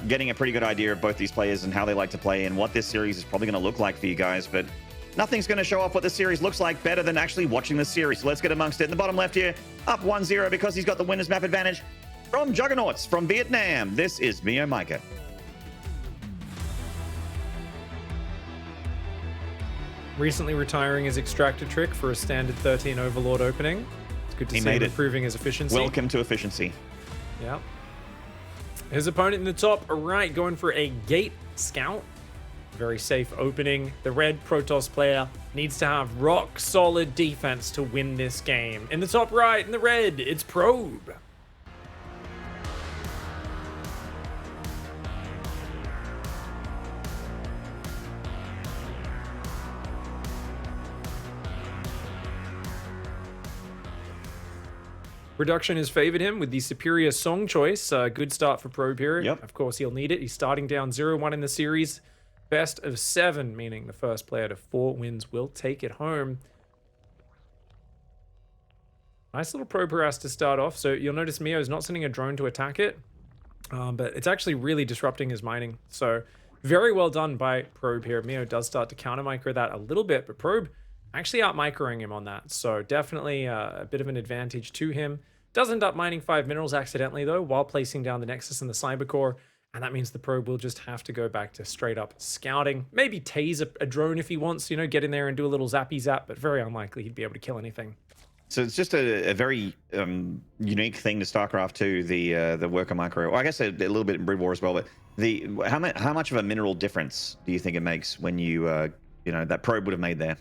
getting a pretty good idea of both these players and how they like to play and what this series is probably going to look like for you guys. But nothing's going to show off what the series looks like better than actually watching the series. So let's get amongst it. In the bottom left here, up 1-0 because he's got the winner's map advantage from Juggernauts from Vietnam. This is MeomaikA. Recently retiring his extractor trick for a standard 13 Overlord opening. It's good to see him improving his efficiency. Welcome to efficiency. Yeah. His opponent in the top right going for a Gate Scout. Very safe opening. The red Protoss player needs to have rock solid defense to win this game. In the top right, in the red, it's Probe. Production has favored him with the superior song choice. Good start for Probe here. Yep. Of course, he'll need it. He's starting down 0-1 in the series. Best of 7, meaning the first player to 4 wins will take it home. Nice little Probe harass to start off. So you'll notice Meo is not sending a drone to attack it, but it's actually really disrupting his mining. So very well done by Probe here. Meo does start to counter micro that a little bit, but Probe actually out microing him on that. So definitely a bit of an advantage to him. Does end up mining 5 minerals accidentally though, while placing down the Nexus and the Cyber Core. And that means the Probe will just have to go back to straight up scouting. Maybe tase a drone if he wants, you know, get in there and do a little zappy zap, but very unlikely he'd be able to kill anything. So it's just a very unique thing to StarCraft 2, the worker micro. Well, I guess a little bit in Brood War as well, but how much of a mineral difference do you think it makes when you know, that Probe would have made there?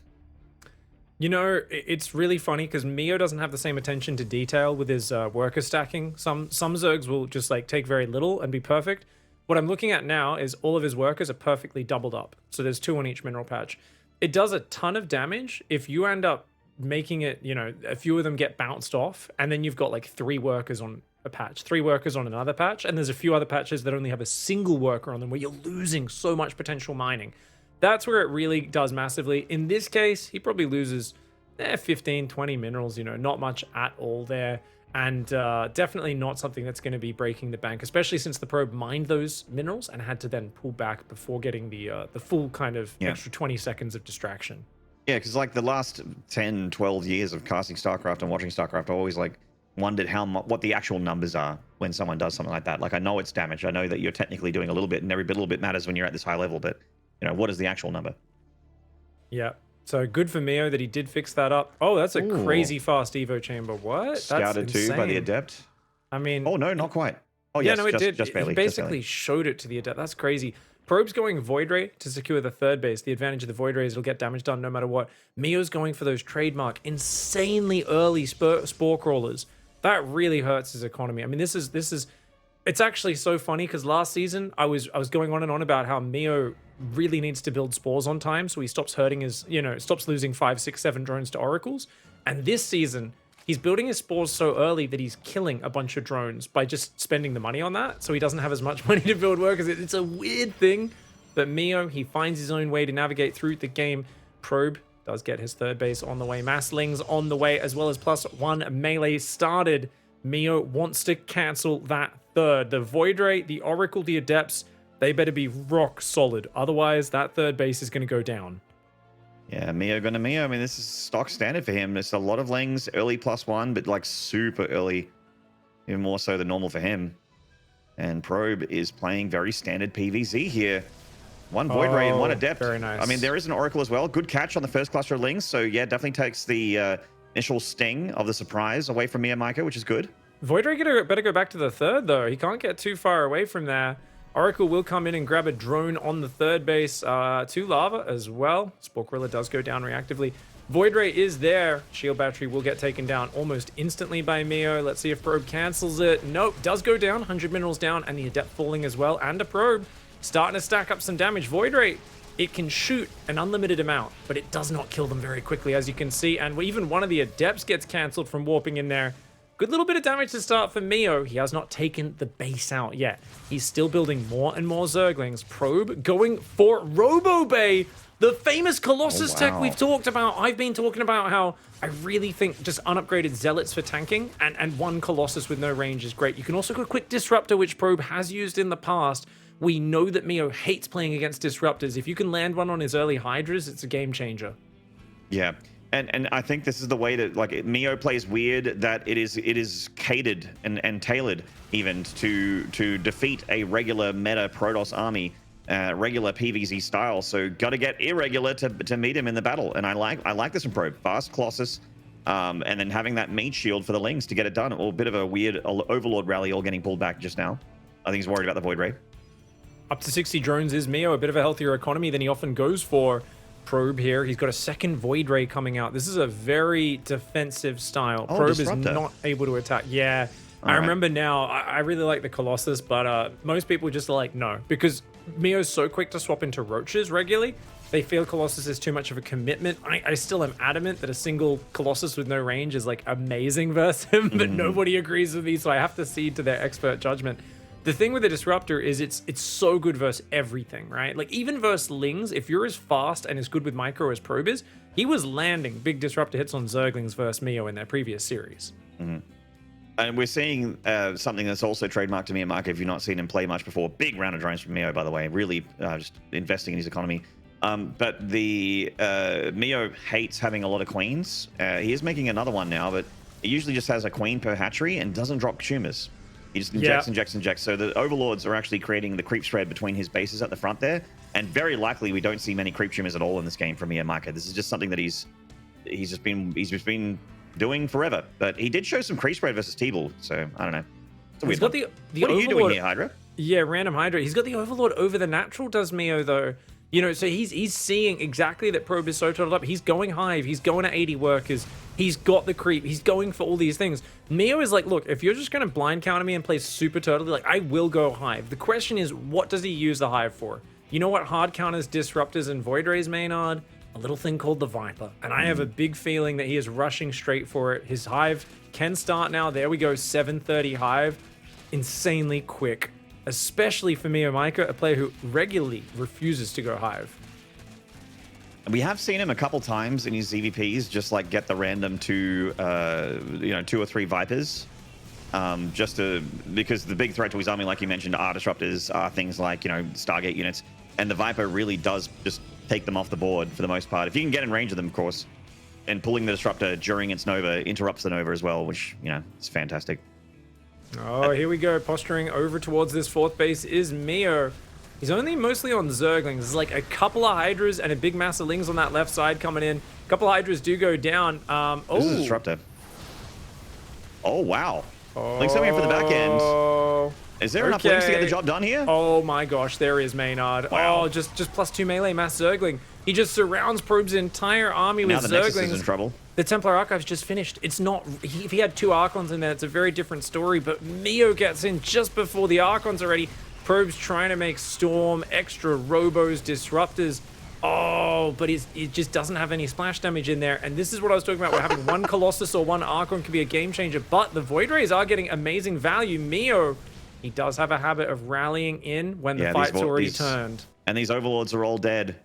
You know, it's really funny because Meo doesn't have the same attention to detail with his worker stacking. Some Zergs will just like take very little and be perfect. What I'm looking at now is all of his workers are perfectly doubled up. So there's 2 on each mineral patch. It does a ton of damage if you end up making it, you know, a few of them get bounced off and then you've got like 3 workers on a patch, 3 workers on another patch, and there's a few other patches that only have a single worker on them where you're losing so much potential mining. That's where it really does massively. In this case, he probably loses 15, 20 minerals, you know, not much at all there. And definitely not something that's going to be breaking the bank, especially since the Probe mined those minerals and had to then pull back before getting the full kind of extra 20 seconds of distraction. Yeah, because like the last 10, 12 years of casting StarCraft and watching StarCraft, I always like wondered what the actual numbers are when someone does something like that. Like I know it's damage. I know that you're technically doing a little bit, and every little bit matters when you're at this high level, but you know, what is the actual number? Yeah. So good for Meo that he did fix that up. Oh, that's a crazy fast Evo chamber. What? Scouted that's too by the Adept. I mean... Oh, no, not quite. Oh, yeah, yes, no, it did. Just barely. He basically showed it to the Adept. That's crazy. Probe's going Void Ray to secure the 3rd base. The advantage of the Void Ray is it'll get damage done no matter what. Meo's going for those trademark, insanely early spore crawlers. That really hurts his economy. I mean, this is... It's actually so funny because last season I was going on and on about how Meo really needs to build spores on time so he stops hurting his, you know, stops losing 5, 6, 7 drones to oracles. And this season, he's building his spores so early that he's killing a bunch of drones by just spending the money on that. So he doesn't have as much money to build workers. It's a weird thing. But Meo, he finds his own way to navigate through the game. Probe does get his 3rd base on the way. Masslings on the way, as well as +1 melee started. Meo wants to cancel that 3rd. The Void Ray, the Oracle, the Adepts, they better be rock solid. Otherwise, that 3rd base is going to go down. Yeah, Meo gonna Meo. I mean, this is stock standard for him. It's a lot of lings, early +1, but like super early. Even more so than normal for him. And Probe is playing very standard PvZ here. 1 Void Ray and 1 Adept. Very nice. I mean, there is an Oracle as well. Good catch on the first cluster of lings. So yeah, definitely takes the initial sting of the surprise away from MeomaikA, which is good. Void Ray better go back to the 3rd, though. He can't get too far away from there. Oracle will come in and grab a drone on the 3rd base. 2 lava as well. Spore Crawler does go down reactively. Void Ray is there. Shield Battery will get taken down almost instantly by Meo. Let's see if Probe cancels it. Nope, does go down. 100 minerals down, and the Adept falling as well. And a Probe starting to stack up some damage. Void Ray, it can shoot an unlimited amount, but it does not kill them very quickly, as you can see. And even one of the Adepts gets cancelled from warping in there. Good little bit of damage to start for Meo. He has not taken the base out yet. He's still building more and more Zerglings. Probe going for Robo Bay. The famous Colossus tech wow. we've talked about. I've been talking about how I really think just unupgraded Zealots for tanking and one Colossus with no range is great. You can also go Quick Disruptor, which Probe has used in the past. We know that Meo hates playing against Disruptors. If you can land one on his early Hydras, it's a game changer. Yeah. And I think this is the way that like Meo plays weird, that it is catered and tailored even to defeat a regular meta Protoss army, regular PvZ style. So got to get irregular to meet him in the battle. And I like this from Probe. Fast Colossus, and then having that meat shield for the Lings to get it done. Or a bit of a weird Overlord rally all getting pulled back just now. I think he's worried about the Void Ray. Up to 60 drones is Meo, a bit of a healthier economy than he often goes for. Probe here. He's got a second Void Ray coming out. This is a very defensive style. Probe Disruptor is not able to attack. Yeah, I remember now. I really like the Colossus, but most people just are like, no. Because Meo's so quick to swap into Roaches regularly, they feel Colossus is too much of a commitment. I still am adamant that a single Colossus with no range is like amazing versus him, but nobody agrees with me, so I have to cede to their expert judgment. The thing with the Disruptor is it's so good versus everything, right? Like even versus Lings, if you're as fast and as good with micro as Probe is, he was landing big Disruptor hits on Zerglings versus Meo in their previous series. And we're seeing something that's also trademarked to MeomaikA if you've not seen him play much before. Big round of drones from Meo, by the way. Really just investing in his economy. But the Meo hates having a lot of queens. He is making another one now, but he usually just has a queen per hatchery and doesn't drop tumors. He just injects. So the Overlords are actually creating the creep spread between his bases at the front there. And very likely we don't see many creep tumors at all in this game from MeomaikA. This is just something that he's just been doing forever. But he did show some creep spread versus T-Ball, so I don't know. He's got the what Overlord, are you doing here, Hydra? Yeah, random Hydra. He's got the Overlord over the natural, does Meo, though. You know, so he's seeing exactly that Probe is so totaled up. He's going Hive. He's going at 80 workers. He's got the creep. He's going for all these things. Meo is like, look, if you're just going to blind counter me and play super turtle, like, I will go Hive. The question is, what does he use the Hive for? You know what hard counters Disruptors and Void Rays, Maynard? A little thing called the Viper. And I have a big feeling that he is rushing straight for it. His Hive can start now. There we go, 730 Hive. Insanely quick. Especially for MeomaikA, a player who regularly refuses to go Hive. We have seen him a couple times in his EVPs just like get the random 2 or 3 Vipers. Because the big threat to his army, like you mentioned, are Disruptors, are things like, Stargate units. And the Viper really does just take them off the board for the most part. If you can get in range of them, of course. And pulling the Disruptor during its Nova interrupts the Nova as well, which, is fantastic. Oh, here we go. Posturing over towards this 4th base is Meo. He's only mostly on Zerglings. There's like a couple of Hydras and a big mass of Lings on that left side coming in. A couple of Hydras do go down. This is a Disruptor. Oh, wow. Lings coming in for the back end. Is there enough Lings to get the job done here? Oh my gosh, there is Maynard. Wow. Oh, just +2 melee mass Zergling. He just surrounds Probe's entire army with Zerglings. Now the Nexus is in trouble. The Templar Archive's just finished. It's not... If he had 2 Archons in there, it's a very different story, but Meo gets in just before the Archons are ready. Probe's trying to make Storm, extra Robos, Disruptors. Oh, but it just doesn't have any splash damage in there. And this is what I was talking about. We're having one Colossus or one Archon could be a game changer, but the Void Rays are getting amazing value. Meo, he does have a habit of rallying in when the fight's already turned. And these Overlords are all dead.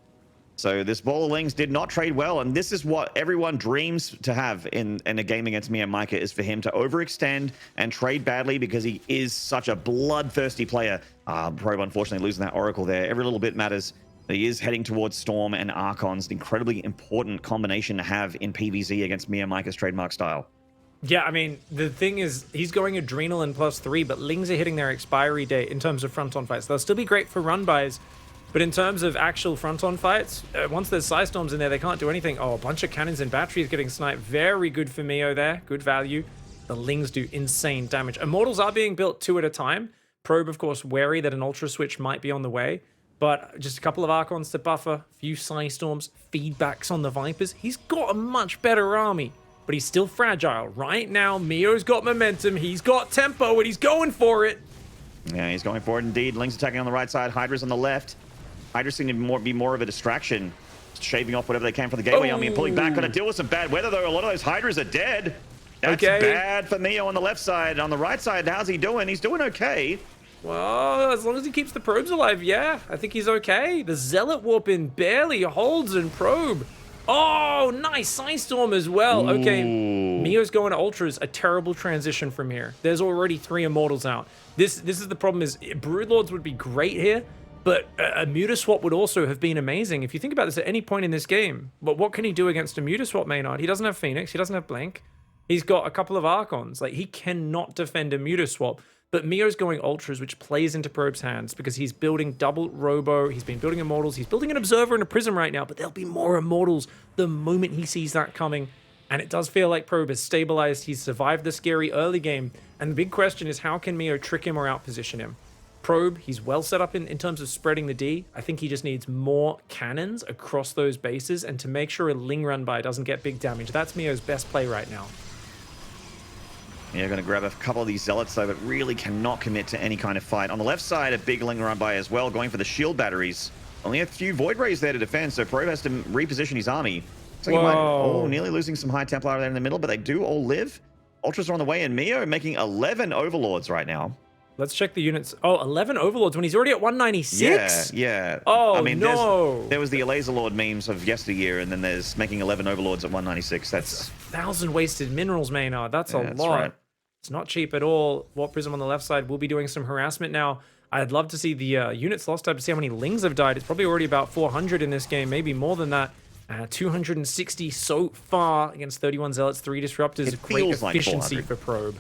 So this ball of Lings did not trade well, and this is what everyone dreams to have in a game against MeomaikA, is for him to overextend and trade badly because he is such a bloodthirsty player. Probe unfortunately losing that Oracle there. Every little bit matters. He is heading towards Storm and Archons, an incredibly important combination to have in PvZ against MeomaikA's trademark style. Yeah, I mean, the thing is, he's going Adrenaline +3, but Lings are hitting their expiry date in terms of front-on fights. They'll still be great for run-bys, but in terms of actual front-on fights, once there's Psystorms in there, they can't do anything. Oh, a bunch of cannons and batteries getting sniped. Very good for Meo there. Good value. The Lings do insane damage. Immortals are being built 2 at a time. Probe, of course, wary that an Ultra Switch might be on the way. But just a couple of Archons to buffer, a few Psystorms, feedbacks on the Vipers. He's got a much better army, but he's still fragile. Right now, Meo's got momentum. He's got tempo, and he's going for it. Yeah, he's going for it indeed. Lings attacking on the right side. Hydra's on the left. Hydras seem to be more of a distraction, shaving off whatever they can for the gateway army and pulling back. Got to deal with some bad weather, though. A lot of those Hydras are dead. That's bad for Meo on the left side. On the right side, how's he doing? He's doing okay. Well, as long as he keeps the probes alive, yeah, I think he's okay. The Zealot Warp in barely holds and Probe. Oh, nice Science Storm as well. Okay, Meo's going to Ultras, a terrible transition from here. There's already 3 Immortals out. This is the problem is Broodlords would be great here, but a Mutaswap would also have been amazing. If you think about this at any point in this game, but what can he do against a Mutaswap Maynard? He doesn't have Phoenix, he doesn't have Blink. He's got a couple of Archons. Like, he cannot defend a Mutaswap. But Meo's going Ultras, which plays into Probe's hands because he's building double Robo, he's been building Immortals, he's building an Observer and a Prism right now, but there'll be more Immortals the moment he sees that coming. And it does feel like Probe has stabilized, he's survived the scary early game, and the big question is how can Meo trick him or outposition him? Probe, he's well set up in terms of spreading the D. I think he just needs more cannons across those bases and to make sure a Ling Run by doesn't get big damage. That's Meo's best play right now. Yeah, going to grab a couple of these Zealots, though, but really cannot commit to any kind of fight. On the left side, a big Ling Run by as well, going for the shield batteries. Only a few Void Rays there to defend, so Probe has to reposition his army. So he might, nearly losing some High Templar there in the middle, but they do all live. Ultras are on the way, and Meo making 11 Overlords right now. Let's check the units. Oh, 11 Overlords when he's already at 196? Yeah. Oh, I mean, no. there was the Laser Lord memes of yesteryear, and then there's making 11 Overlords at 196. That's 1,000 wasted minerals, Maynard. That's a lot. That's right. It's not cheap at all. Warp Prism on the left side will be doing some harassment now. I'd love to see the units lost type to see how many Lings have died. It's probably already about 400 in this game, maybe more than that. 260 so far against 31 Zealots, 3 Disruptors. Great efficiency for Probe.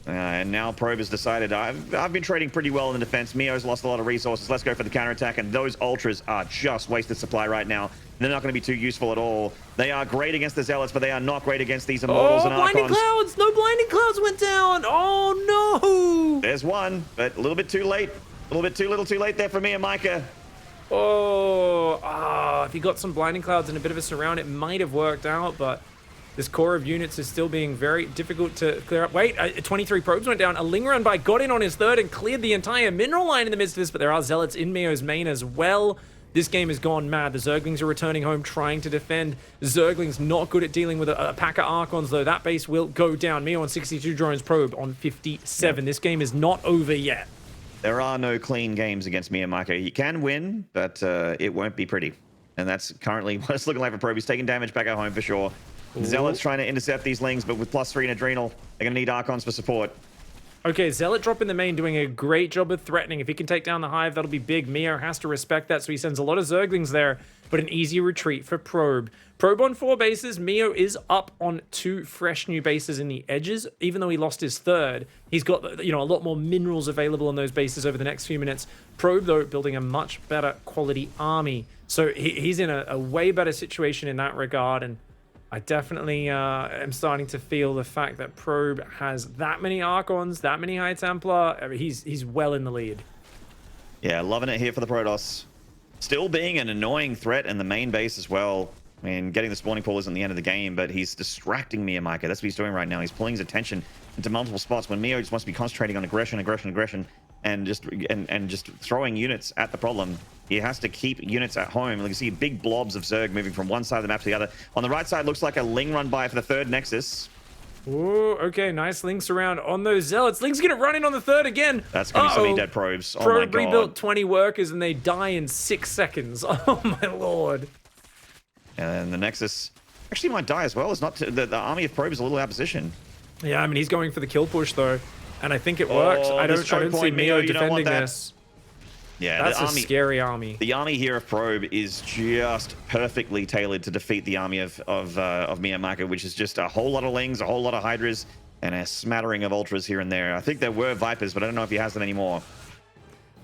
And now Probe has decided, I've been trading pretty well in the defense. Meo's lost a lot of resources. Let's go for the counterattack. And those Ultras are just wasted supply right now. They're not going to be too useful at all. They are great against the Zealots, but they are not great against these Immortals and Archons. Blinding Clouds! No Blinding Clouds went down! Oh, no! There's one, but a little bit too late. A little bit too little too late there for MeomaikA. If he got some Blinding Clouds and a bit of a surround, it might have worked out, but this core of units is still being very difficult to clear up. Wait, 23 Probes went down. A Ling Run by got in on his third and cleared the entire mineral line in the midst of this, but there are Zealots in Meo's main as well. This game has gone mad. The Zerglings are returning home, trying to defend. Zerglings not good at dealing with a pack of Archons, though. That base will go down. Meo on 62 drones, Probe on 57. This game is not over yet. There are no clean games against MeomaikA. You can win, but it won't be pretty. And that's currently what it's looking like for Probe. He's taking damage back at home for sure. Zealot's trying to intercept these Lings, but with +3 in Adrenal, they're going to need Archons for support. Okay, Zealot drop in the main, doing a great job of threatening. If he can take down the Hive, that'll be big. Meo has to respect that, so he sends a lot of Zerglings there, but an easy retreat for Probe. Probe on 4 bases. Meo is up on 2 fresh new bases in the edges. Even though he lost his third, he's got, a lot more minerals available on those bases over the next few minutes. Probe, though, building a much better quality army. So he's in a way better situation in that regard, and I definitely am starting to feel the fact that Probe has that many Archons, that many High Templar. I mean, he's well in the lead. Yeah, loving it here for the Protoss. Still being an annoying threat in the main base as well. I mean, getting the spawning pool isn't the end of the game, but he's distracting MeomaikA. That's what he's doing right now. He's pulling his attention into multiple spots when Meo just wants to be concentrating on aggression, and just throwing units at the problem. He has to keep units at home. You can see big blobs of Zerg moving from one side of the map to the other. On the right side, looks like a Ling Run by for the 3rd Nexus. Ooh, okay, nice Lings around on those Zealots. Ling's gonna run in on the 3rd again. That's gonna be so many dead Probes. Oh my Probe god. rebuilt 20 workers and they die in 6 seconds. Oh my lord. And the Nexus actually might die as well. It's not the army of Probe is a little out of position. Yeah, I mean, he's going for the kill push though, and I think it works. I don't see Meo defending this. Yeah, that's a scary army. The army here of Probe is just perfectly tailored to defeat the army of MeomaikA, which is just a whole lot of Lings, a whole lot of Hydras, and a smattering of Ultras here and there. I think there were Vipers, but I don't know if he has them anymore.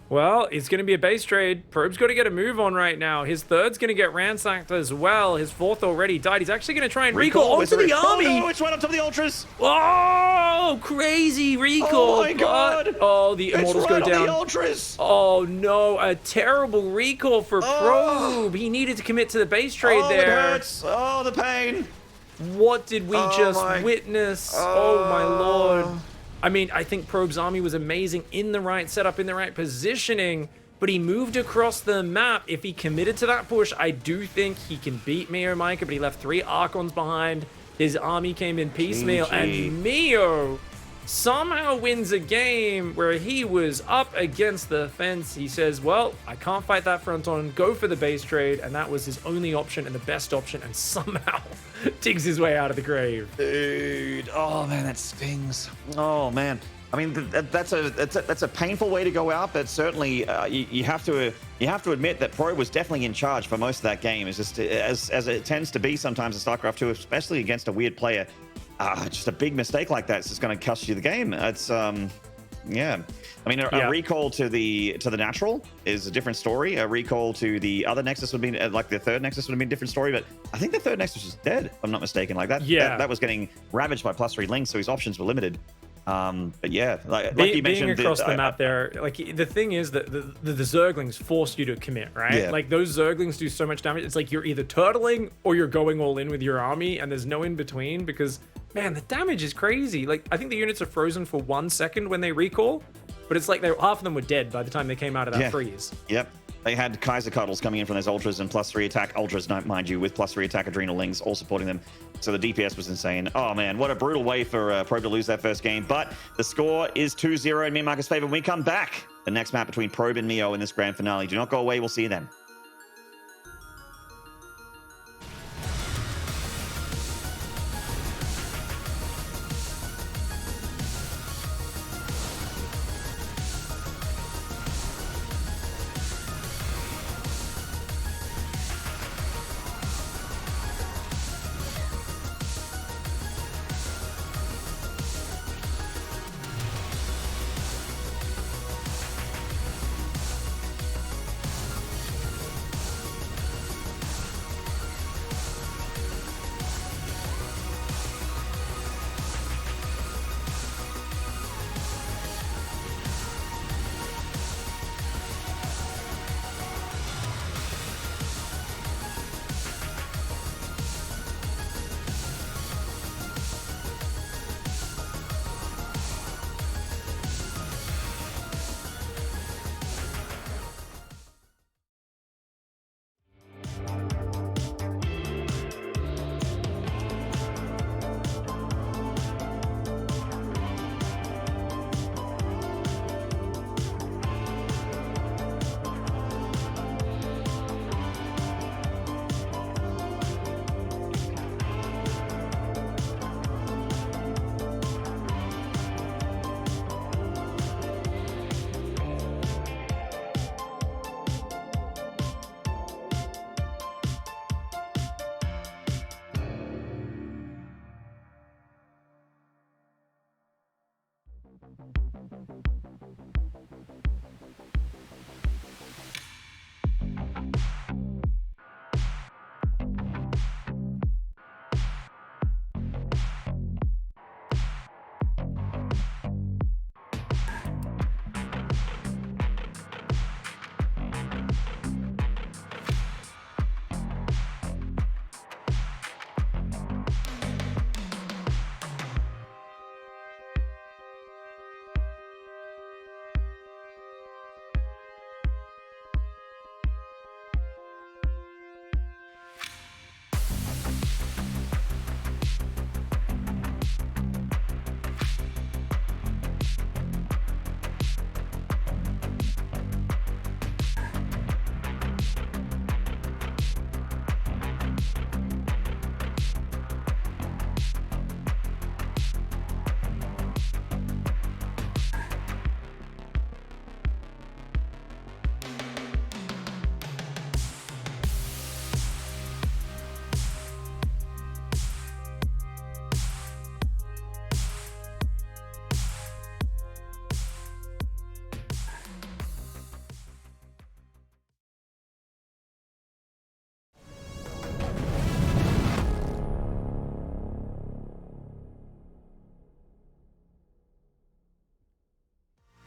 Well, it's going to be a base trade. Probe's got to get a move on right now. His 3rd's going to get ransacked as well. His 4th already died. He's actually going to try and recall onto the army. Oh, no, it's right up to the Ultras. Oh, crazy recall. Oh, my God. Oh, the Immortals go down. The Ultras. Oh, no. A terrible recall for Probe. He needed to commit to the base trade there. It hurts. Oh, the pain. What did we just witness? Oh, my Lord. I mean, I think Probe's army was amazing in the right setup, in the right positioning, but he moved across the map. If he committed to that push, I do think he can beat MeomaikA, but he left 3 Archons behind. His army came in piecemeal, and Meo somehow wins a game where he was up against the fence. He says, well, I can't fight that front on, go for the base trade, and that was his only option and the best option, and somehow digs his way out of the grave. Dude, oh man, that stings. Oh man. I mean, that's a painful way to go out, but certainly you have to admit that Pro was definitely in charge for most of that game. It's just as it tends to be sometimes in StarCraft 2, especially against a weird player. Just a big mistake like that is just going to cost you the game. It's yeah. I mean, a recall to the natural is a different story. A recall to the other Nexus would be like the third Nexus would have been a different story. But I think the third Nexus was dead, if I'm not mistaken. Like that, that was getting ravaged by +3 links, so his options were limited. But yeah, like you mentioned, being across the map there, like the thing is that the Zerglings force you to commit, right? Yeah. Like those Zerglings do so much damage. It's like you're either turtling or you're going all in with your army, and there's no in between because, man, the damage is crazy. Like I think the units are frozen for 1 second when they recall, but it's like half of them were dead by the time they came out of that freeze. Yep. They had Kaiser Cuddles coming in from those Ultras and +3 attack Ultras, mind you, with +3 attack Adrenal Lings all supporting them. So the DPS was insane. Oh man, what a brutal way for Probe to lose that first game. But the score is 2-0 in MeomaikA's favor. When we come back, the next map between Probe and Meo in this grand finale. Do not go away. We'll see you then.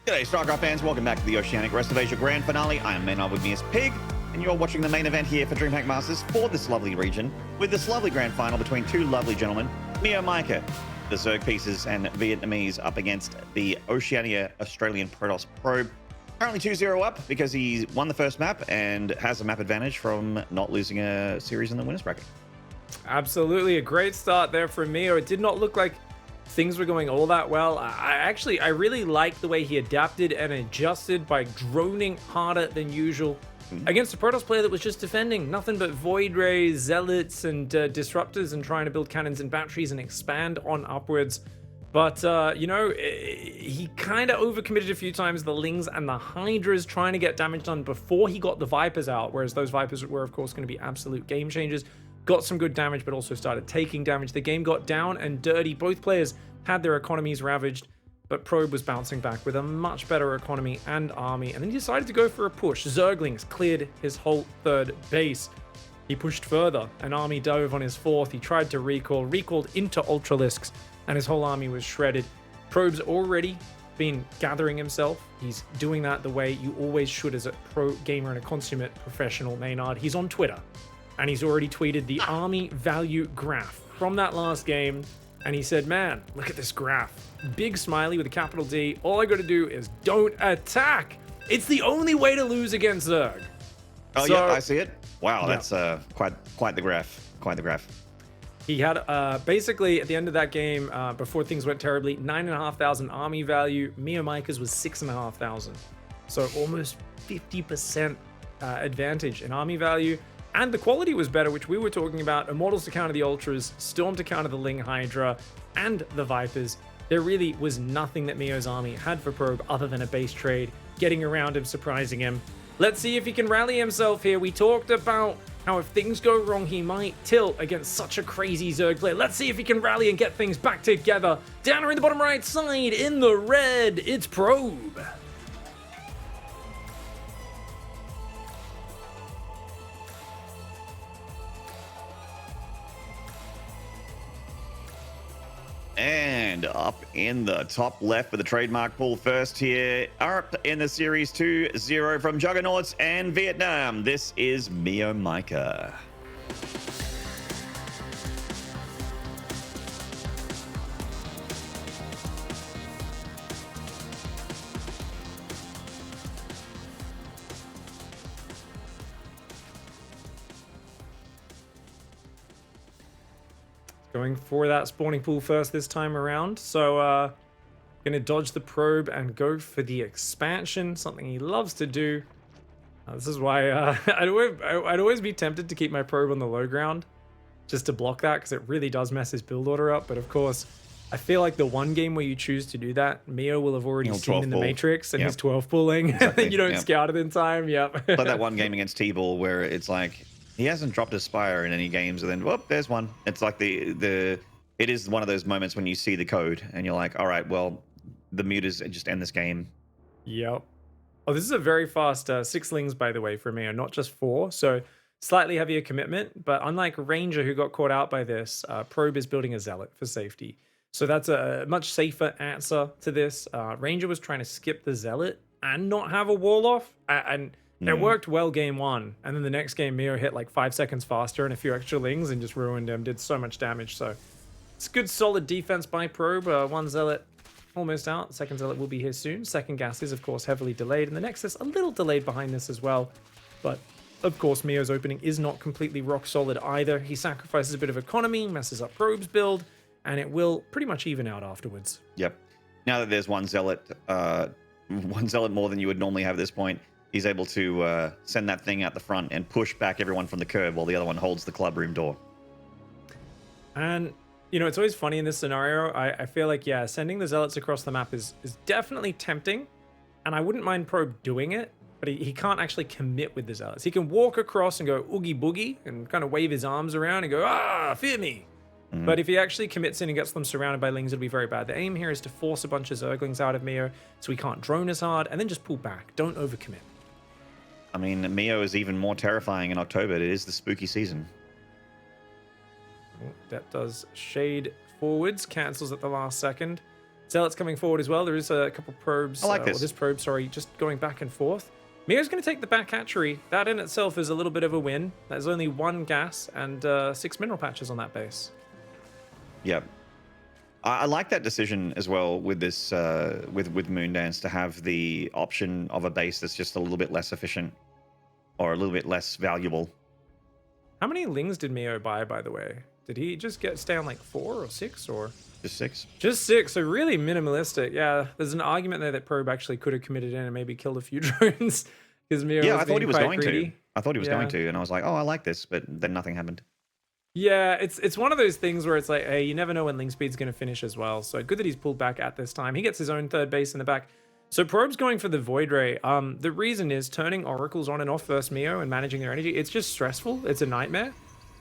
G'day, StarCraft fans. Welcome back to the Oceanic Rest of Asia Grand Finale. I am Maynard with me as Pig, and you're watching the main event here for DreamHack Masters for this lovely region, with this lovely grand final between two lovely gentlemen, MeomaikA, the Zerg pieces, and Vietnamese up against the Oceania Australian Protoss Probe. Currently 2-0 up because he won the first map and has a map advantage from not losing a series in the winners bracket. Absolutely, a great start there for Meo. It did not look like things were going all that well. I really like the way he adapted and adjusted by droning harder than usual against a Protoss player that was just defending nothing but Void Rays, Zealots, and Disruptors, and trying to build cannons and batteries and expand on upwards. But, you know, he kind of overcommitted a few times, the Lings and the Hydras, trying to get damage done before he got the Vipers out, whereas those Vipers were, of course, going to be absolute game changers. Got some good damage, but also started taking damage. The game got down and dirty. Both players had their economies ravaged, but Probe was bouncing back with a much better economy and army, and then he decided to go for a push. Zerglings cleared his whole third base. He pushed further. An army dove on his fourth. He tried to recalled into Ultralisks, and his whole army was shredded. Probe's already been gathering himself. He's doing that the way you always should as a pro gamer and a consummate professional, Maynard. He's on Twitter, and he's already tweeted the army value graph from that last game, and he said, man, look at this graph. Big smiley with a capital D. All I gotta do is don't attack. It's the only way to lose against Zerg. Oh, so, yeah, I see it. Wow, yeah. That's quite the graph. Quite the graph. He had basically at the end of that game, before things went terribly, 9,500 army value. MeomaikA's was 6,500. So almost 50% advantage in army value. And the quality was better, which we were talking about. Immortals to counter the Ultras, Storm to counter the Ling Hydra, and the Vipers. There really was nothing that Meo's army had for Probe other than a base trade, getting around him, surprising him. Let's see if he can rally himself here. We talked about how if things go wrong, he might tilt against such a crazy Zerg player. Let's see if he can rally and get things back together. Down in the bottom right side, in the red, it's Probe. And up in the top left for the trademark pool first here, up in the series 2-0 from Juggernauts and Vietnam. This is MeomaikA. Going for that spawning pool first this time around. So, gonna dodge the Probe and go for the expansion, something he loves to do. This is why I'd always be tempted to keep my Probe on the low ground, just to block that, because it really does mess his build order up. But of course, I feel like the one game where you choose to do that, Meo will have already seen in the Matrix, and he's 12 pulling. Exactly. You don't scout it in time. Yep. But that one game against T-Ball where it's like, he hasn't dropped a Spire in any games, and then, whoop, there's one. It's like it is one of those moments when you see the code, and you're like, all right, well, the mutas just end this game. Yep. Oh, this is a very fast 6 Lings, by the way, for Meo, not just 4. So slightly heavier commitment, but unlike Ranger, who got caught out by this, Probe is building a Zealot for safety. So that's a much safer answer to this. Ranger was trying to skip the Zealot and not have a wall off, and it worked well game 1, and then the next game Meo hit like 5 seconds faster and a few extra Lings and just ruined him, did so much damage. So it's good solid defense by Probe. One Zealot almost out, second Zealot will be here soon. Second gas is of course heavily delayed, and the Nexus a little delayed behind this as well. But of course Meo's opening is not completely rock solid either. He sacrifices a bit of economy, messes up Probe's build, and it will pretty much even out afterwards. Yep. Now that there's one Zealot more than you would normally have at this point, he's able to send that thing out the front and push back everyone from the curb while the other one holds the club room door. And, you know, it's always funny in this scenario. I feel like, yeah, sending the Zealots across the map is definitely tempting. And I wouldn't mind Probe doing it, but he can't actually commit with the Zealots. He can walk across and go oogie boogie and kind of wave his arms around and go, ah, fear me. Mm-hmm. But if he actually commits in and gets them surrounded by Lings, it'll be very bad. The aim here is to force a bunch of Zerglings out of Meo so he can't drone as hard, and then just pull back. Don't overcommit. I mean, Meo is even more terrifying in October. It is the spooky season. Oh, that does shade forwards, cancels at the last second. Zealots coming forward as well. There is a couple probes. I like this. Or this probe, sorry, just going back and forth. Meo's going to take the back hatchery. That in itself is a little bit of a win. There's only 1 gas and 6 mineral patches on that base. Yep. I like that decision as well with this with Moondance to have the option of a base that's just a little bit less efficient or a little bit less valuable. How many Lings did Meo buy, by the way? Did he just stay on like 4 or 6 or? Just 6. Just 6, so really minimalistic. Yeah, there's an argument there that Probe actually could have committed in and maybe killed a few drones because Mio Yeah, was I thought he was going greedy. to. I thought he was going to, and I was like, oh, I like this, but then nothing happened. Yeah, it's one of those things where it's like, hey, you never know when Ling Speed's going to finish as well. So good that he's pulled back at this time. He gets his own third base in the back. So Probe's going for the Void Ray. The reason is turning oracles on and off versus Mio and managing their energy. It's just stressful. It's a nightmare.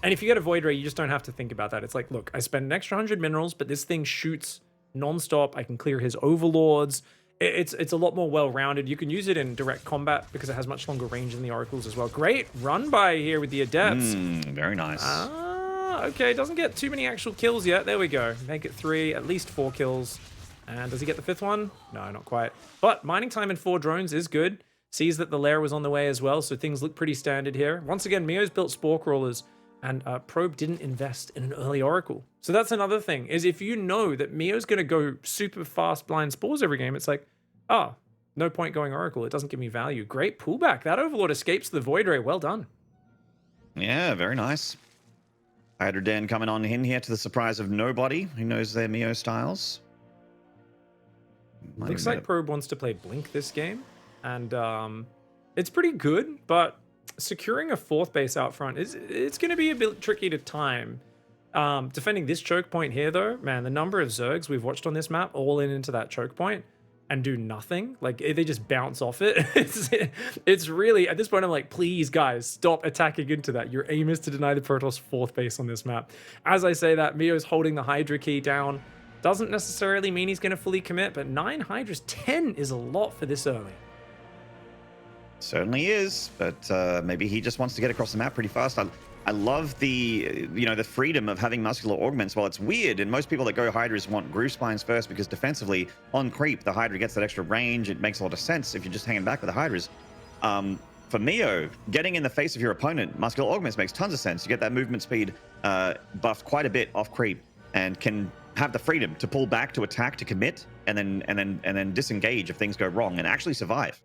And if you get a Void Ray, you just don't have to think about that. It's like, look, I spend an extra 100 minerals, but this thing shoots non-stop. I can clear his overlords. It's a lot more well-rounded. You can use it in direct combat because it has much longer range than the oracles as well. Great run by here with the adepts. Very nice. Okay, doesn't get too many actual kills yet. There we go. Make it 3, at least 4 kills. And does he get the 5th one? No, not quite. But mining time in 4 drones is good. Sees that the lair was on the way as well, so things look pretty standard here. Once again, Mio's built spore crawlers, and Probe didn't invest in an early oracle. So that's another thing, is if you know that Mio's going to go super fast blind spores every game, it's like, oh, no point going oracle. It doesn't give me value. Great pullback. That overlord escapes the Void Ray. Well done. Yeah, very nice. Hydra Den coming on in here to the surprise of nobody who knows their Mio styles. Looks like Probe wants to play Blink this game, and it's pretty good, but securing a 4th base out front it's going to be a bit tricky to time. Defending this choke point here, though, man, the number of Zergs we've watched on this map all into that choke point and do nothing, like they just bounce off it. It's really, at this point, I'm like, please, guys, stop attacking into that. Your aim is to deny the Protoss 4th base on this map. As I say that, Mio's holding the Hydra key down. Doesn't necessarily mean he's going to fully commit, but 9 Hydras, 10 is a lot for this early. Certainly is, but maybe he just wants to get across the map pretty fast. I love the, the freedom of having muscular augments. While it's weird, and most people that go Hydras want groove spines first because defensively, on creep, the Hydra gets that extra range. It makes a lot of sense if you're just hanging back with the Hydras. For Mio, getting in the face of your opponent, muscular augments makes tons of sense. You get that movement speed buffed quite a bit off creep, and can have the freedom to pull back, to attack, to commit, and then disengage if things go wrong, and actually survive.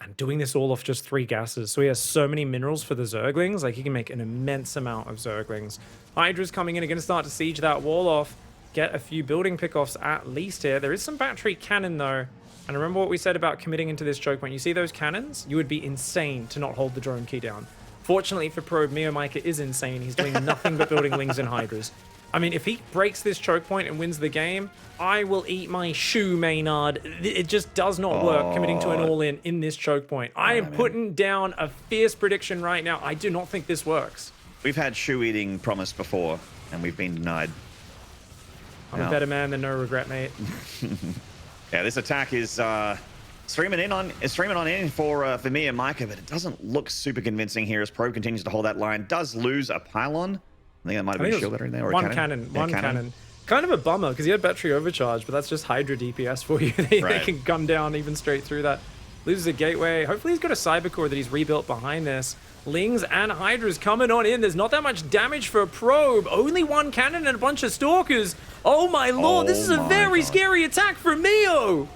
And doing this all off just 3 gases. So he has so many minerals for the Zerglings. Like, he can make an immense amount of Zerglings. Hydra's coming in, are going to start to siege that wall off. Get a few building pickoffs at least here. There is some battery cannon, though. And remember what we said about committing into this choke point. You see those cannons? You would be insane to not hold the drone key down. Fortunately for Probe, MeomaikA is insane. He's doing nothing but building Lings and Hydras. I mean, if he breaks this choke point and wins the game, I will eat my shoe, Maynard. It just does not work committing to an all-in in this choke point. I am putting down a fierce prediction right now. I do not think this works. We've had shoe eating promised before, and we've been denied. I'm a better man than no regret, mate. Yeah, this attack is streaming on in for MeomaikA, but it doesn't look super convincing here as Probe continues to hold that line. Does lose a pylon. I think that might have been a shield battery there, or one a cannon. One cannon. Kind of a bummer, because he had battery overcharge, but that's just Hydra DPS for you. They can gun down even straight through that. Loses a gateway. Hopefully he's got a cyber core that he's rebuilt behind this. Lings and Hydras coming on in. There's not that much damage for Probe. Only 1 cannon and a bunch of stalkers. Oh my lord, this is a very scary attack for Mio.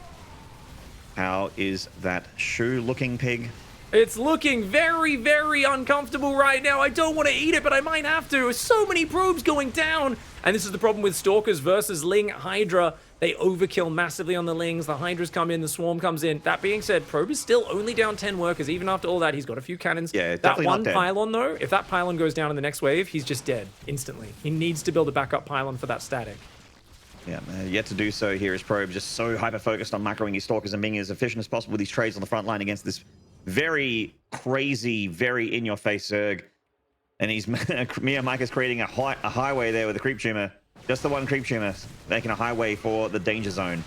How is that shoe looking, pig? It's looking very, very uncomfortable right now. I don't want to eat it, but I might have to. So many probes going down. And this is the problem with Stalkers versus Ling Hydra. They overkill massively on the Lings. The Hydras come in, the Swarm comes in. That being said, Probe is still only down 10 workers. Even after all that, he's got a few cannons. Yeah, that one pylon, though, if that pylon goes down in the next wave, he's just dead instantly. He needs to build a backup pylon for that static. Yeah, yet to do so here is Probe, just so hyper-focused on macroing his Stalkers and being as efficient as possible with these trades on the front line against this very crazy, very in-your-face Zerg. And he's MeomaikA's creating a highway there with a creep tumor. Just the one creep tumor, making a highway for the danger zone.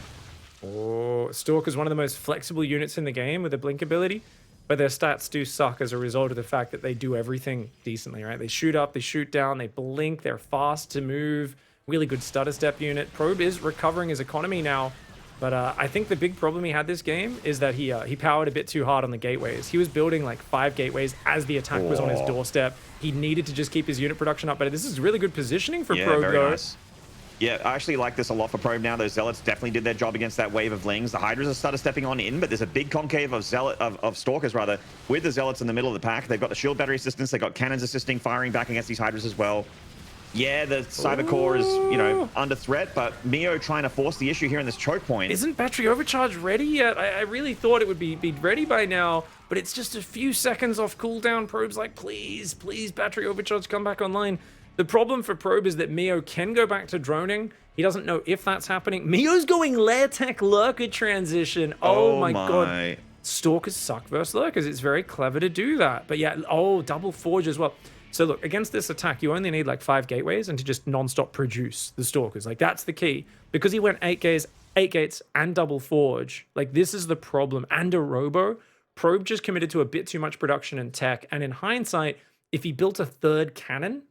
Oh, Stalker's one of the most flexible units in the game with a blink ability, but their stats do suck as a result of the fact that they do everything decently, right? They shoot up, they shoot down, they blink, they're fast to move. Really good stutter step unit. Probe is recovering his economy now, but I think the big problem he had this game is that he powered a bit too hard on the gateways. He was building like 5 gateways as the attack was on his doorstep. He needed to just keep his unit production up, but this is really good positioning for Probe, very though. Nice. Yeah, I actually like this a lot for Probe now. Those Zealots definitely did their job against that wave of Lings. The Hydras are started stepping on in, but there's a big concave of Stalkers, rather, with the Zealots in the middle of the pack. They've got the shield battery assistance. They've got cannons assisting, firing back against these Hydras as well. Yeah, the Cyber Core is, you know, under threat, but Meo trying to force the issue here in this choke point. Isn't battery overcharge ready yet? I really thought it would be ready by now, but it's just a few seconds off cooldown. Probe's like, please, please, battery overcharge, come back online. The problem for Probe is that Meo can go back to droning. He doesn't know if that's happening. Meo's going Lair Tech Lurker transition. Oh my god. Stalkers suck versus Lurkers. It's very clever to do that. But yeah, double Forge as well. So look, against this attack, you only need like 5 gateways and to just non-stop produce the Stalkers. Like, that's the key. Because he went 8 gates and double Forge, like, this is the problem. And a Robo. Probe just committed to a bit too much production and tech. And in hindsight, if he built a 3rd cannon,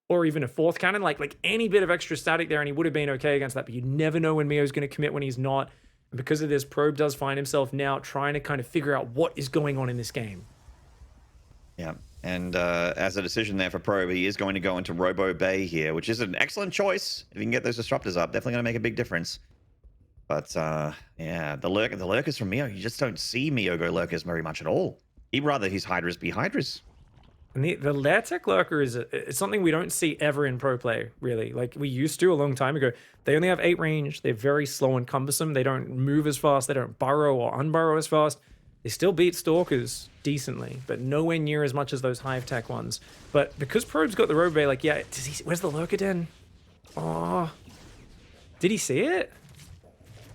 or even a 4th cannon, like any bit of extra static there, and he would have been okay against that. But you never know when Meo's going to commit, when he's not. And because of this, Probe does find himself now trying to kind of figure out what is going on in this game. Yeah. And as a decision there for Probe, he is going to go into Robo Bay here, which is an excellent choice. If you can get those disruptors up, definitely going to make a big difference. But yeah, the lurkers from Meo, you just don't see Meo go lurkers very much at all. He'd rather his Hydras be Hydras. And the Lair Tech Lurker it's something we don't see ever in pro play, really. Like, we used to a long time ago. They only have 8 range. They're very slow and cumbersome. They don't move as fast. They don't burrow or unburrow as fast. They still beat Stalkers decently, but nowhere near as much as those Hive Tech ones. But because Probe's got the Robo Bay, like, yeah, where's the Lurker Den? Oh, did he see it?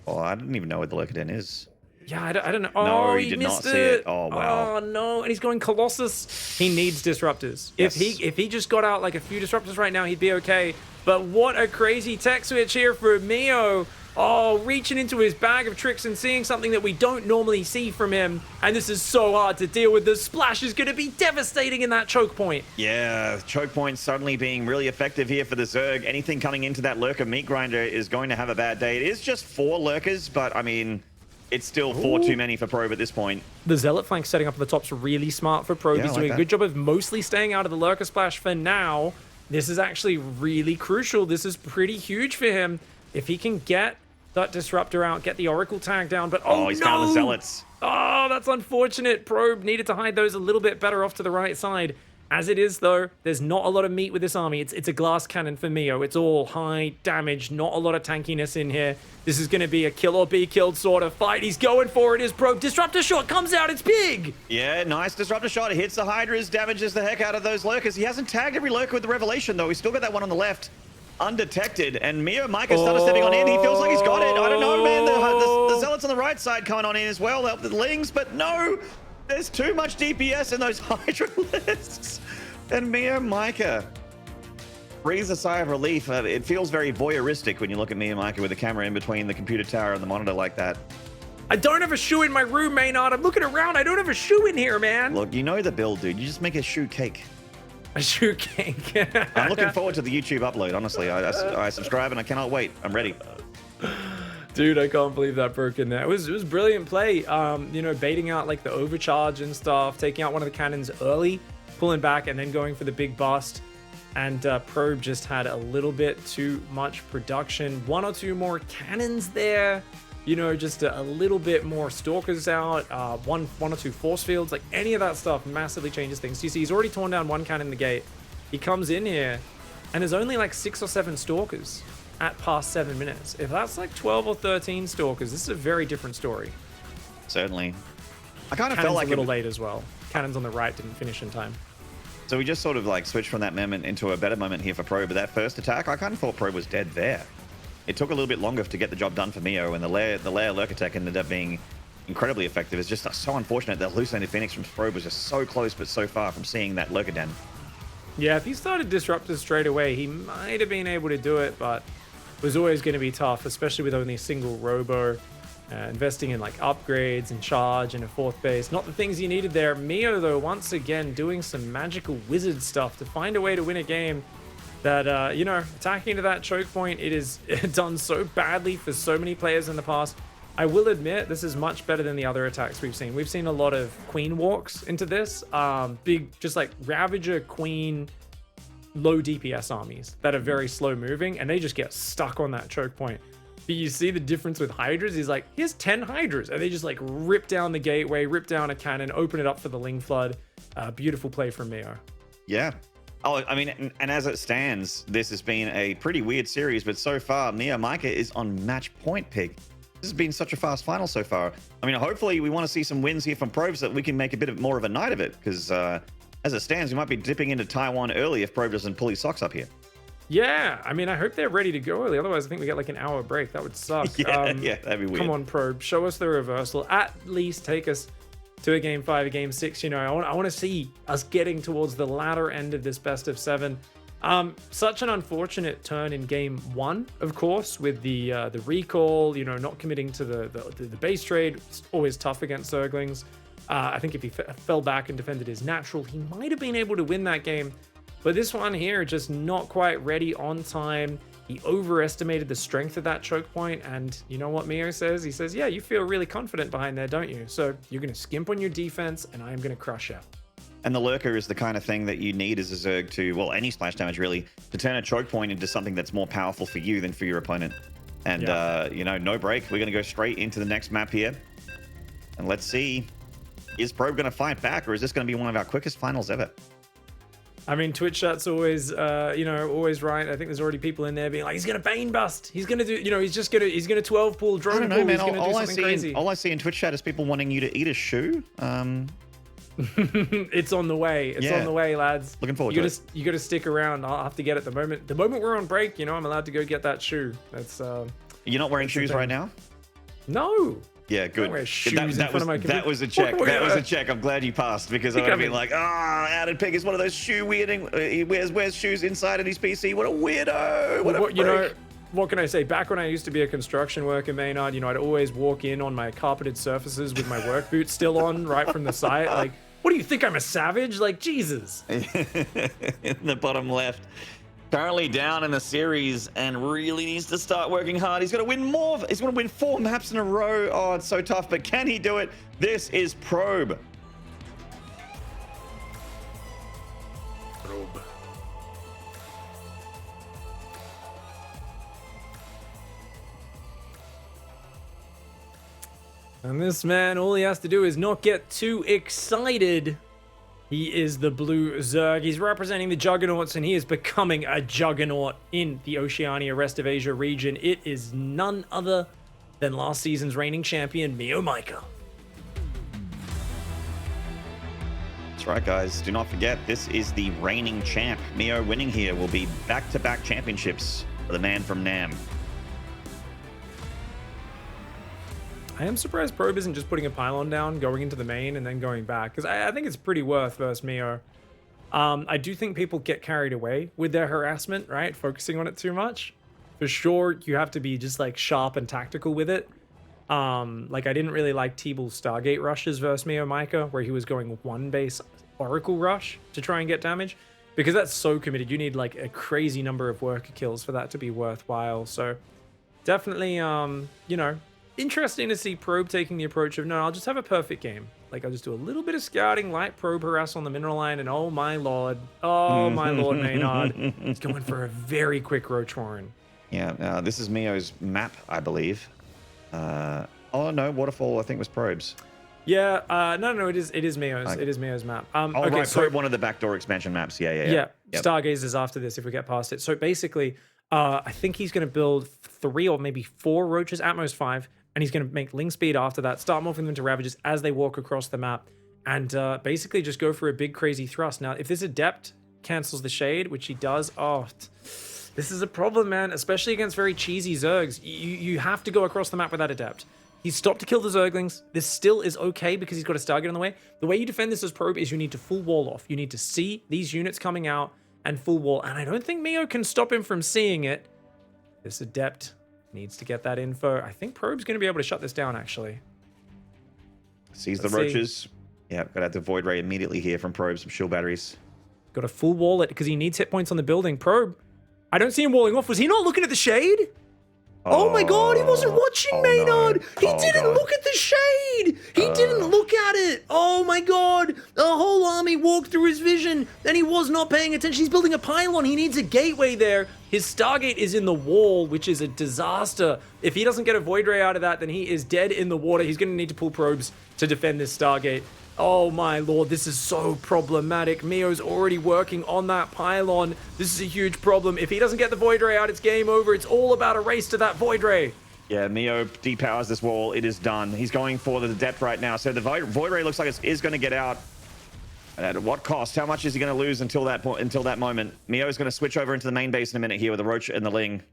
Oh, I didn't even know what the Lurker Den is. Yeah, I don't know. Oh, no, he did did missed not see it. Oh, wow. Oh, no. And he's going Colossus. He needs disruptors. Yes. If he just got out like a few disruptors right now, he'd be okay. But what a crazy tech switch here for Meo. Oh, reaching into his bag of tricks and seeing something that we don't normally see from him. And this is so hard to deal with. The splash is going to be devastating in that choke point. Yeah, choke point suddenly being really effective here for the Zerg. Anything coming into that Lurker meat grinder is going to have a bad day. It is just 4 Lurkers, but I mean, it's still 4 too many for Probe at this point. The Zealot flank setting up at the top's really smart for Probe. He's doing a good job of mostly staying out of the Lurker splash for now. This is actually really crucial. This is pretty huge for him. If he can get that disruptor out, get the Oracle tag down, but he's found the Zealots. Oh, that's unfortunate. Probe needed to hide those a little bit better off to the right side. As it is, though, there's not a lot of meat with this army. It's a glass cannon for Meo. It's all high damage, not a lot of tankiness in here. This is going to be a kill or be killed sort of fight. He's going for it. Is Probe. Disruptor shot comes out. It's big. Yeah, nice disruptor shot. It hits the Hydras, damages the heck out of those Lurkers. He hasn't tagged every Lurker with the Revelation, though. He's still got that one on the left. Undetected, and MeomaikA started stepping on in. He feels like he's got it. I don't know, man. The Zealots on the right side coming on in as well. Help the Lings, but no. There's too much DPS in those Hydra lists. And MeomaikA breathes a sigh of relief. It feels very voyeuristic when you look at MeomaikA with the camera in between the computer tower and the monitor like that. I don't have a shoe in my room, Maynard. I'm looking around. I don't have a shoe in here, man. Look, you know the build, dude. You just make a shoe cake. A shoe cake. I'm looking forward to the YouTube upload, honestly. I subscribe and I cannot wait. I'm ready. Dude, I can't believe that broke in there. It was brilliant play. You know, baiting out like the overcharge and stuff, taking out one of the cannons early, pulling back, and then going for the big bust. And Probe just had a little bit too much production. 1 or 2 more cannons there. You know, just a little bit more Stalkers out. One or 2 force fields. Like, any of that stuff massively changes things. You see, he's already torn down 1 cannon in the gate. He comes in here, and there's only like 6 or 7 Stalkers at past 7 minutes. If that's like 12 or 13 Stalkers, this is a very different story. Certainly. I kind of Cannon's felt like a little late as well. Cannons on the right didn't finish in time. So we just sort of like switched from that moment into a better moment here for Probe. But that first attack, I kind of thought Probe was dead there. It took a little bit longer to get the job done for Meo, and the Lair Lurk attack ended up being incredibly effective. It's just so unfortunate that Hallucinated Phoenix from Probe was just so close but so far from seeing that Lurker Den. Yeah, if he started Disruptors straight away, he might have been able to do it, but it was always going to be tough, especially with only a single Robo. Investing in like upgrades and charge and a 4th base. Not the things you needed there. Meo, though, once again, doing some magical wizard stuff to find a way to win a game that, you know, attacking to that choke point, it is done so badly for so many players in the past. I will admit, this is much better than the other attacks we've seen. We've seen a lot of Queen walks into this. Big, just like Ravager, Queen, low DPS armies that are very slow moving, and they just get stuck on that choke point. But you see the difference with Hydras. He's like, here's 10 Hydras. And they just like rip down the gateway, rip down a cannon, open it up for the Ling Flood. Beautiful play from Meo. Yeah. Oh, I mean, and as it stands, this has been a pretty weird series, but so far, MeomaikA is on match point pick. This has been such a fast final so far. I mean, hopefully we want to see some wins here from Probes so that we can make a bit more of a night of it, because as it stands, we might be dipping into Taiwan early if Probe doesn't pull his socks up here. Yeah, I mean, I hope they're ready to go early. Otherwise, I think we get like an hour break. That would suck. Yeah, that'd be weird. Come on, Probe. Show us the reversal. At least take us to a game 5, a game 6. You know, I want to see us getting towards the latter end of this best of 7. Such an unfortunate turn in game 1, of course, with the recall. You know, not committing to the base trade. It's always tough against Zerglings. I think if he fell back and defended his natural, he might have been able to win that game. But this one here, just not quite ready on time. He overestimated the strength of that choke point. And you know what Meo says? He says, yeah, you feel really confident behind there, don't you? So you're going to skimp on your defense, and I am going to crush you. And the Lurker is the kind of thing that you need as a Zerg to, well, any splash damage really, to turn a choke point into something that's more powerful for you than for your opponent. And, you know, no break. We're going to go straight into the next map here. And let's see, is Probe going to fight back, or is this going to be one of our quickest finals ever? I mean, Twitch chat's always, you know, always right. I think there's already people in there being like, he's gonna Bane bust. He's gonna do, you know, he's gonna 12 pull, drone I don't know, pull. man. He's gonna do something crazy. All I see in Twitch chat is people wanting you to eat a shoe. It's on the way. It's on the way, lads. Looking forward to it. You gotta stick around. I'll have to get it the moment. The moment we're on break, you know, I'm allowed to go get that shoe. That's. You're not wearing shoes right now? No. Yeah, good. That was a check. That was a check. I'm glad you passed, because I would have been like, Added Pig is one of those shoe weirding. He wears shoes inside of his PC. What a weirdo. You know, what can I say? Back when I used to be a construction worker, Maynard, you know, I'd always walk in on my carpeted surfaces with my work boots still on, right from the site. Like, what do you think? I'm a savage? Like, Jesus. In the bottom left. Currently down in the series and really needs to start working hard. He's got to win more. He's going to win 4 maps in a row. Oh, it's so tough, but can he do it? This is Probe. And this man, all he has to do is not get too excited. He is the blue Zerg. He's representing the Juggernauts, and he is becoming a Juggernaut in the Oceania, rest of Asia region. It is none other than last season's reigning champion, MeomaikA. That's right, guys. Do not forget, this is the reigning champ. Meo winning here will be back-to-back championships for the man from Nam. I am surprised Probe isn't just putting a pylon down, going into the main, and then going back, because I think it's pretty worth versus Meo. I do think people get carried away with their harassment, right? Focusing on it too much. For sure, you have to be just like sharp and tactical with it. Like, I didn't really like T-Bull's Stargate rushes versus MeomaikA, where he was going 1 base Oracle rush to try and get damage, because that's so committed. You need like a crazy number of worker kills for that to be worthwhile. So definitely, you know, interesting to see Probe taking the approach of, no, I'll just have a perfect game. Like, I'll just do a little bit of scouting, light Probe harass on the mineral line, and oh my lord, Maynard, he's going for a very quick Roach Warren. Yeah, this is Meo's map, I believe. Oh no, Waterfall I think was Probe's. Yeah, no, it is Meo's. Okay. It is Meo's map. Okay, right, so Probe, one of the backdoor expansion maps. Yeah. Yep. Stargazers after this if we get past it. So basically, I think he's going to build 3 or maybe 4 roaches, at most 5. And he's going to make Ling Speed after that, start morphing them into Ravagers as they walk across the map, and basically just go for a big crazy thrust. Now, if this Adept cancels the Shade, which he does, this is a problem, man, especially against very cheesy Zergs. You have to go across the map with that Adept. He's stopped to kill the Zerglings. This still is okay because he's got a Stargate on the way. The way you defend this as Probe is you need to full wall off. You need to see these units coming out and full wall, and I don't think Meo can stop him from seeing it. This Adept needs to get that info. I think Probe's going to be able to shut this down, actually. Sees the roaches. Yeah, got to have the Void Ray immediately here from Probe. Some shield batteries. Got to full wall it because he needs hit points on the building. Probe, I don't see him walling off. Was he not looking at the Shade? Oh my god, he wasn't watching Maynard. No. He didn't look at the Shade. He didn't look at it. Oh my god. The whole army walked through his vision and he was not paying attention. He's building a pylon. He needs a gateway there. His Stargate is in the wall, which is a disaster. If he doesn't get a Void Ray out of that, then he is dead in the water. He's going to need to pull probes to defend this Stargate. Oh my lord, this is so problematic. Meo's already working on that pylon. This is a huge problem. If he doesn't get the Void Ray out, it's game over. It's all about a race to that Void Ray. Yeah, Meo depowers this wall. It is done. He's going for the depth right now. So the Void Ray looks like it is going to get out. At what cost? How much is he going to lose until that point? Until that moment? Meo is going to switch over into the main base in a minute here with the Roach and the Ling.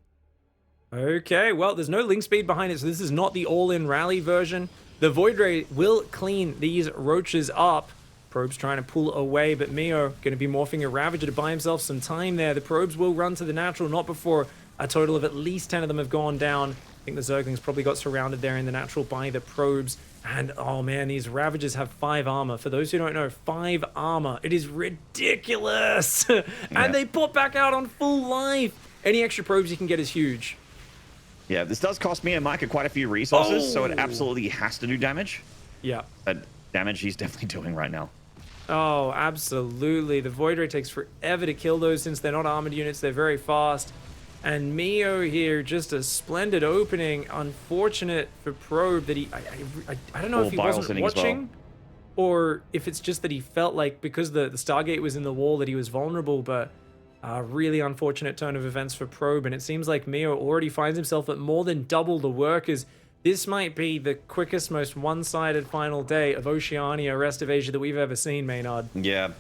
Okay, well, there's no Ling speed behind it, so this is not the all-in rally version. The Void Ray will clean these Roaches up. Probe's trying to pull away, but Meo going to be morphing a Ravager to buy himself some time there. The Probes will run to the natural, not before a total of at least 10 of them have gone down. I think the Zerglings probably got surrounded there in the natural by the Probes. And, oh man, these Ravagers have 5 armor. For those who don't know, 5 armor. It is ridiculous. And they pop back out on full life. Any extra Probes you can get is huge. Yeah, this does cost MeomaikA quite a few resources, so it absolutely has to do damage. Yeah. But damage he's definitely doing right now. Oh, absolutely. The Void Ray takes forever to kill those since they're not armored units. They're very fast. And Meo here, just a splendid opening. Unfortunate for Probe that I don't know if he wasn't watching or if it's just that he felt like because the Stargate was in the wall that he was vulnerable, but a really unfortunate turn of events for Probe, and it seems like Meo already finds himself at more than double the workers. This might be the quickest, most one-sided final day of Oceania, rest of Asia that we've ever seen, Maynard. Yeah.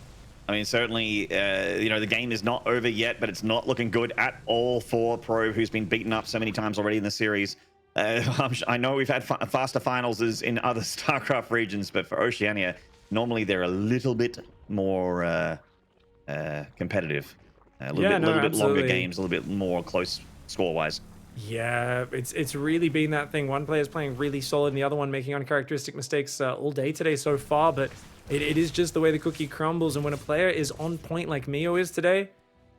I mean, certainly, you know, the game is not over yet, but it's not looking good at all for Probe, who's been beaten up so many times already in the series. I know we've had faster finals in other StarCraft regions, but for Oceania, normally they're a little bit more competitive. A little bit longer games, a little bit more close score-wise. Yeah, it's really been that thing. One player's playing really solid and the other one making uncharacteristic mistakes all day today so far, but it is just the way the cookie crumbles, and when a player is on point like Meo is today,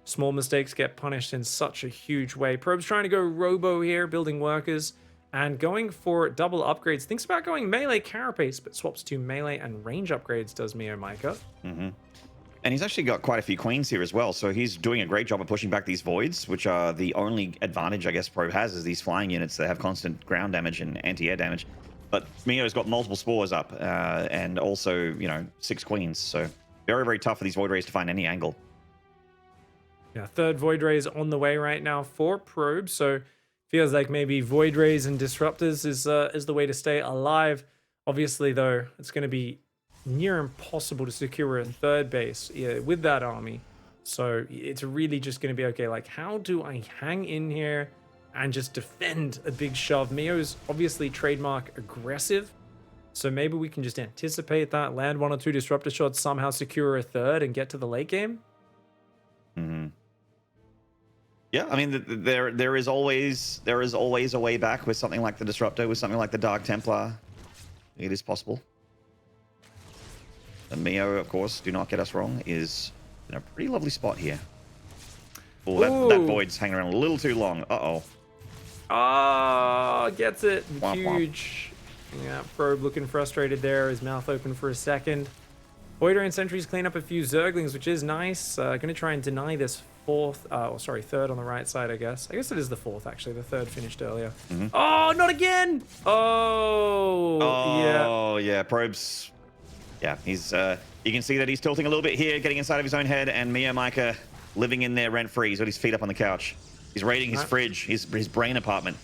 small mistakes get punished in such a huge way. Probe's trying to go Robo here, building workers, and going for double upgrades. Thinks about going melee carapace, but swaps to melee and range upgrades, does MeomaikA. Mm-hmm. And he's actually got quite a few queens here as well, so he's doing a great job of pushing back these voids, which are the only advantage I guess Probe has, is these flying units that have constant ground damage and anti-air damage. But Meo's got multiple spores up, and also, you know, 6 queens, so very, very tough for these Void Rays to find any angle. Yeah, third Void Ray is on the way right now for Probe, so feels like maybe Void Rays and Disruptors is the way to stay alive. Obviously, though, it's going to be near impossible to secure a third base with that army. So it's really just going to be, okay, like, how do I hang in here and just defend a big shove? Meo's obviously trademark aggressive, so maybe we can just anticipate that, land 1 or 2 disruptor shots, somehow secure a third and get to the late game. Mm-hmm. Yeah, I mean, there is always a way back with something like the Disruptor, with something like the Dark Templar. It is possible. And Meo, of course, do not get us wrong, is in a pretty lovely spot here. Oh, that Void's hanging around a little too long. Uh-oh. Oh, gets it. Womp, Huge. Womp. Yeah, Probe looking frustrated there, his mouth open for a second. Void Ray and Sentries clean up a few Zerglings, which is nice. Going to try and deny this third on the right side, I guess. I guess it is the fourth, actually. The third finished earlier. Mm-hmm. Oh, not again! Oh, yeah. Probe's... Yeah, he's you can see that he's tilting a little bit here, getting inside of his own head, and MeomaikA living in there rent-free. He's got his feet up on the couch. He's raiding his fridge, his brain apartment.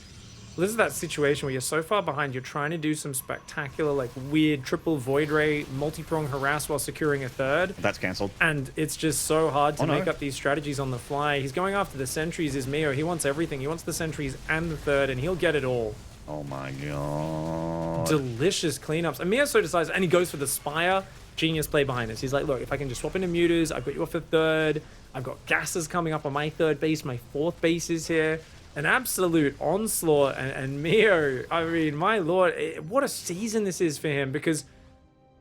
This is that situation where you're so far behind, you're trying to do some spectacular, like, weird triple Void Ray, multi-prong harass while securing a third. That's cancelled. And it's just so hard to make up these strategies on the fly. He's going after the sentries, is Meo. He wants everything. He wants the sentries and the third, and he'll get it all. Oh my god. Delicious cleanups. And Meo so decides, and he goes for the Spire. Genius play behind this. He's like, look, if I can just swap into muters, I've got you off a third. I've got gases coming up on my third base. My fourth base is here. An absolute onslaught. And Meo, I mean, my lord, what a season this is for him, because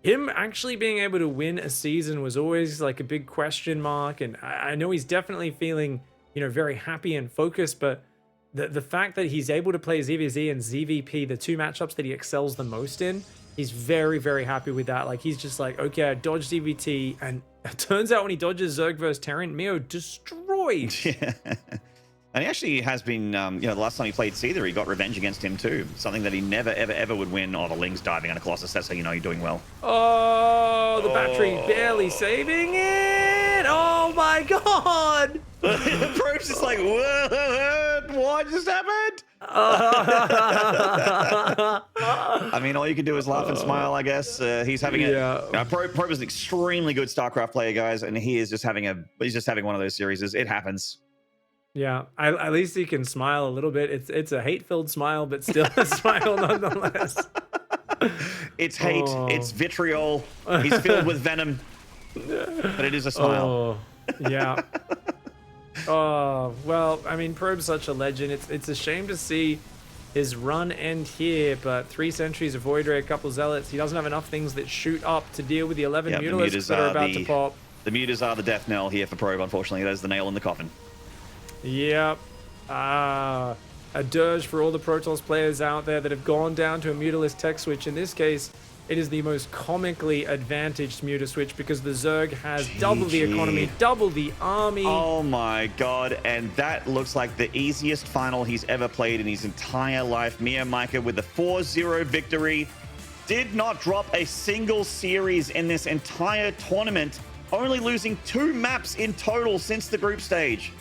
him actually being able to win a season was always like a big question mark. And I know he's definitely feeling, you know, very happy and focused, but the fact that he's able to play ZVZ and ZVP, the 2 matchups that he excels the most in, he's very, very happy with that. Like, he's just like, okay, I dodged ZVT, and it turns out when he dodges Zerg versus Terran, Meo destroyed. Yeah. And he actually has been, the last time he played Seether, he got revenge against him too. Something that he never, ever, ever would win. Oh, the Ling's diving on a Colossus. That's how you know you're doing well. Oh, the battery barely saving it. Oh my god. The Probe's just like, what just happened? I mean, all you can do is laugh and smile, I guess. He's having Probe is an extremely good StarCraft player, guys, and he is just having one of those series. It happens. Yeah, at least he can smile a little bit. It's a hate-filled smile, but still a smile nonetheless. It's hate. It's vitriol. He's filled with venom, but it is a smile. Oh, yeah. Oh, well, I mean, Probe's such a legend. It's a shame to see his run end here, but 3 Sentries, a Void Ray, a couple Zealots. He doesn't have enough things that shoot up to deal with the 11 Mutalisks that are about to pop. The Mutas are the death knell here for Probe, unfortunately. That is the nail in the coffin. Yep. A dirge for all the Protoss players out there that have gone down to a Mutalisk tech switch. In this case, it is the most comically advantaged Muta switch because the Zerg has double the economy, double the army. Oh my god, and that looks like the easiest final he's ever played in his entire life. MeomaikA with the 4-0 victory. Did not drop a single series in this entire tournament, only losing 2 maps in total since the group stage.